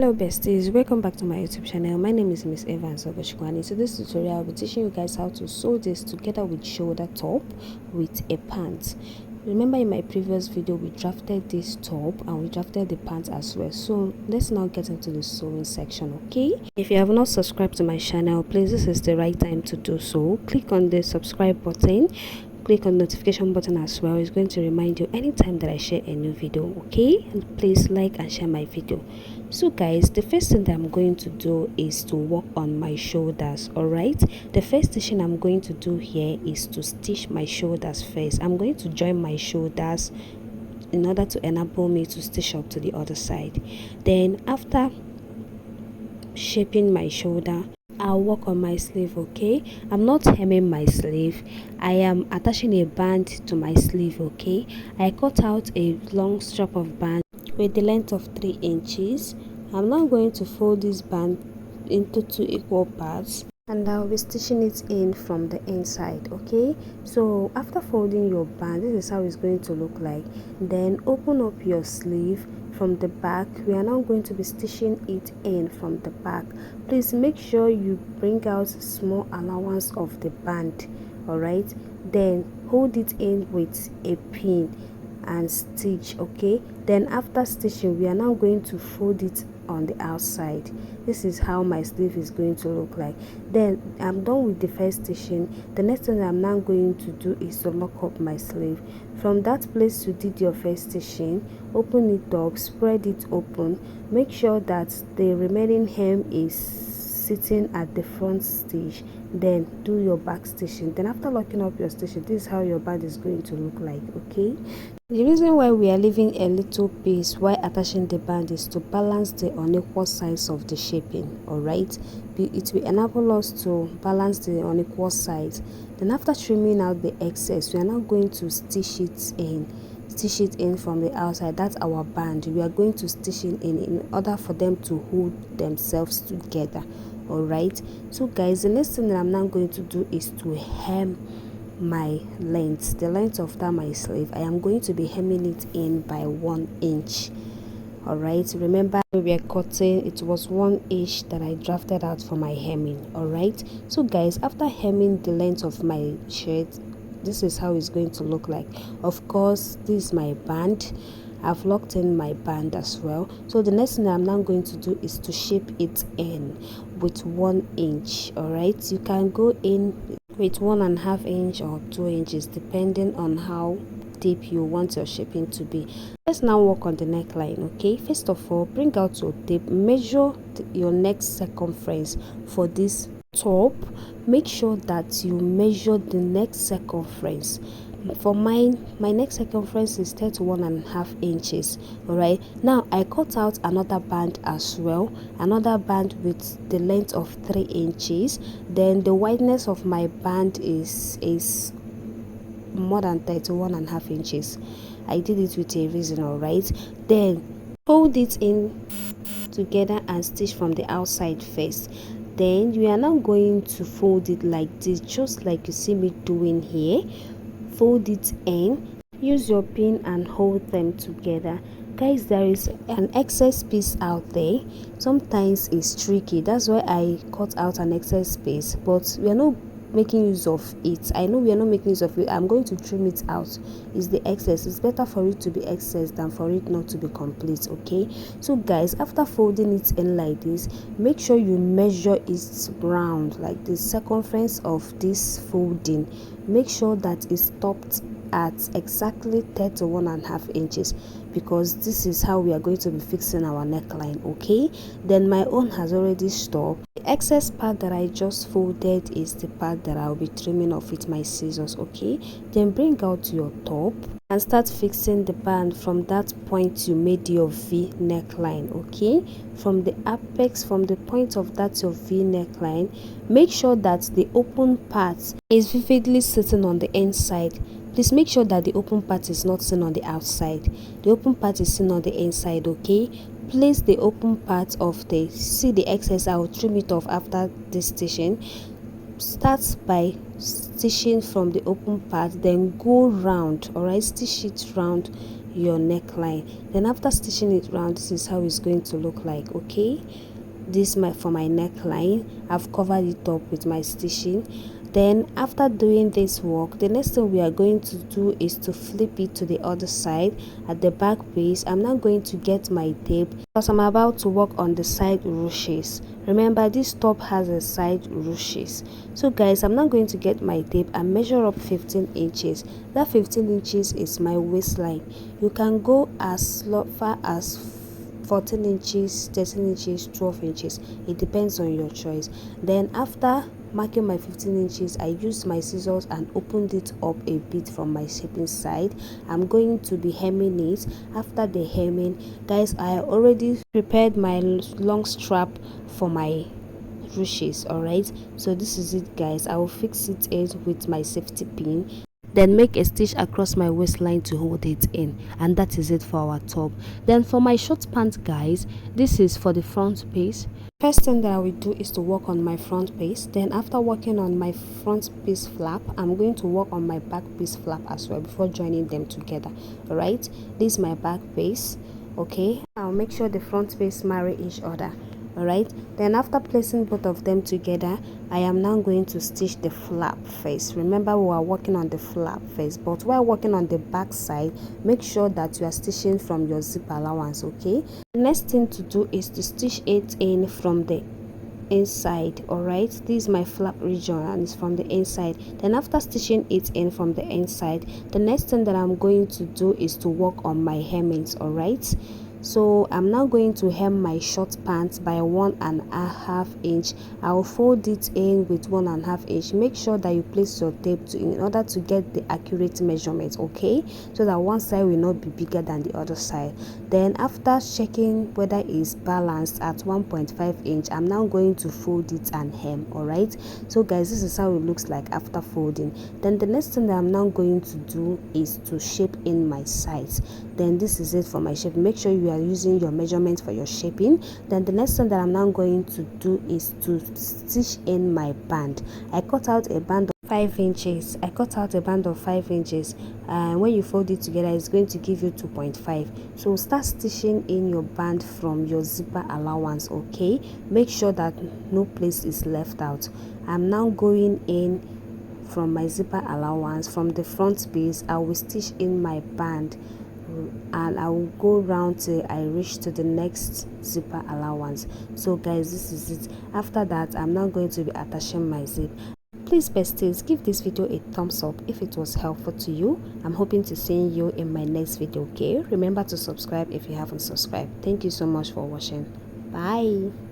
Hello besties, welcome back to my YouTube channel. My name is Miss Evans Ogoshkwani. So this tutorial I'll be teaching you guys how to sew this together with shoulder top with a pant. Remember in my previous video we drafted this top and we drafted the pants as well. So let's now get into the sewing section, okay? If you have not subscribed to my channel, please, this is the right time to do so. Click on the subscribe button, click on the notification button as well. It's going to remind you anytime that I share a new video, okay? And please like and share my video. So guys, the first thing that I'm going to do is to work on my shoulders. All right, the first stitching I'm going to do here is to stitch my shoulders first. I'm going to join my shoulders in order to enable me to stitch up to the other side. Then after shaping my shoulder, I'll work on my sleeve. Okay, I'm not hemming my sleeve, I am attaching a band to my sleeve. Okay, I cut out a long strap of band with the length of 3 inches. I'm now going to fold this band into 2 equal parts and I'll be stitching it in from the inside. Okay, so after folding your band, this is how it's going to look like. Then open up your sleeve from the back. We are now going to be stitching it in from the back. Please make sure you bring out small allowance of the band. All right, then hold it in with a pin and stitch. Okay, then after stitching we are now going to fold it on the outside. This is how my sleeve is going to look like. Then I'm done with the first stitching. The next thing I'm now going to do is to lock up my sleeve. From that place you did your first stitching, open it up, spread it open, make sure that the remaining hem is sitting at the front stitch. Then do your back stitching. Then after locking up your stitching, this is how your band is going to look like. Okay, the reason why we are leaving a little piece while attaching the band is to balance the unequal sides of the shaping. All right, it will enable us to balance the unequal sides. Then after trimming out the excess, we are now going to stitch it in from the outside. That's our band. We are going to stitch it in order for them to hold themselves together. All right, so guys, the next thing that I'm now going to do is to hem my length, the length of that my sleeve. I am going to be hemming it in by 1 inch. All right, remember we are cutting, it was 1 inch that I drafted out for my hemming. All right, so guys, after hemming the length of my shirt, this is how it's going to look like. Of course, this is my band. I've locked in my band as well. So the next thing I'm now going to do is to shape it in with 1 inch. All right, you can go in with 1.5 inch or 2 inches depending on how deep you want your shaping to be. Let's now work on the neckline. Okay, first of all, bring out your tape, measure your neck circumference for this top. Make sure that you measure the neck circumference. For my neck circumference is 31.5 inches. All right, now I cut out another band as well, another band with the length of 3 inches. Then the wideness of my band is more than 31.5 inches. I did it with a reason. All right, then fold it in together and stitch from the outside first. Then you are now going to fold it like this, just like you see me doing here. Fold it in, use your pin and hold them together. Guys, there is an excess piece out there. Sometimes it's tricky, that's why I cut out an excess piece, but we are not making use of it. I know we are not making use of it. I'm going to trim it out. It's the excess. It's better for it to be excess than for it not to be complete. Okay, so guys, after folding it in like this, make sure you measure it round, like the circumference of this folding. Make sure that it stopped at exactly 31.5 inches, because this is how we are going to be fixing our neckline. Okay, then my own has already stopped. The excess part that I just folded is the part that I'll be trimming off with my scissors. Okay, then bring out your top and start fixing the band from that point you made your V neckline. Okay, from the apex, from the point of that your V neckline, make sure that the open part is vividly sitting on the inside. Please make sure that the open part is not seen on the outside. The open part is seen on the inside. Okay, place the open part of the, see the excess, I will trim it off after this stitching. Start by stitching from the open part, then go round. All right, stitch it round your neckline. Then after stitching it round, this is how it's going to look like. Okay, this for my neckline. I've covered it up with my stitching. Then after doing this work, the next thing we are going to do is to flip it to the other side. At the back piece, I'm now going to get my tape because I'm about to work on the side ruches. Remember, this top has a side ruches. So guys, I'm now going to get my tape and measure up 15 inches. That 15 inches is my waistline. You can go as far as 14 inches, 13 inches, 12 inches. It depends on your choice. Then after marking my 15 inches, I used my scissors and opened it up a bit from my shaping side. I'm going to be hemming it. After the hemming, guys, I already prepared my long strap for my ruches. All right, so this is it, guys. I will fix it in with my safety pin, then make a stitch across my waistline to hold it in, and that is it for our top. Then for my short pant, guys, this is for the front piece. First thing that I will do is to work on my front piece. Then after working on my front piece flap, I'm going to work on my back piece flap as well before joining them together. All right, this is my back piece. Okay, I'll make sure the front piece marry each other. All right, then after placing both of them together, I am now going to stitch the flap face. Remember, we are working on the flap face, but while working on the back side, make sure that you are stitching from your zip allowance. Okay, the next thing to do is to stitch it in from the inside. All right, this is my flap region and it's from the inside. Then after stitching it in from the inside, the next thing that I'm going to do is to work on my hemmings. All right, so I'm now going to hem my short pants by 1.5 inch. I'll fold it in with 1.5 inch. Make sure that you place your tape in order to get the accurate measurement, okay, so that one side will not be bigger than the other side. Then after checking whether it's balanced at 1.5 inch, I'm now going to fold it and hem. All right, so guys, this is how it looks like after folding. Then the next thing that I'm now going to do is to shape in my sides. Then this is it for my shape. Make sure you are using your measurement for your shaping. Then the next thing that I'm now going to do is to stitch in my band. I cut out a band of 5 inches. And when you fold it together, it's going to give you 2.5. So start stitching in your band from your zipper allowance. Okay, make sure that no place is left out. I'm now going in from my zipper allowance. From the front piece, I will stitch in my band and I will go round till I reach to the next zipper allowance. So guys, this is it. After that, I'm now going to be attaching my zip. Please besties, give this video a thumbs up if it was helpful to you. I'm hoping to see you in my next video. Okay, remember to subscribe if you haven't subscribed. Thank you so much for watching. Bye.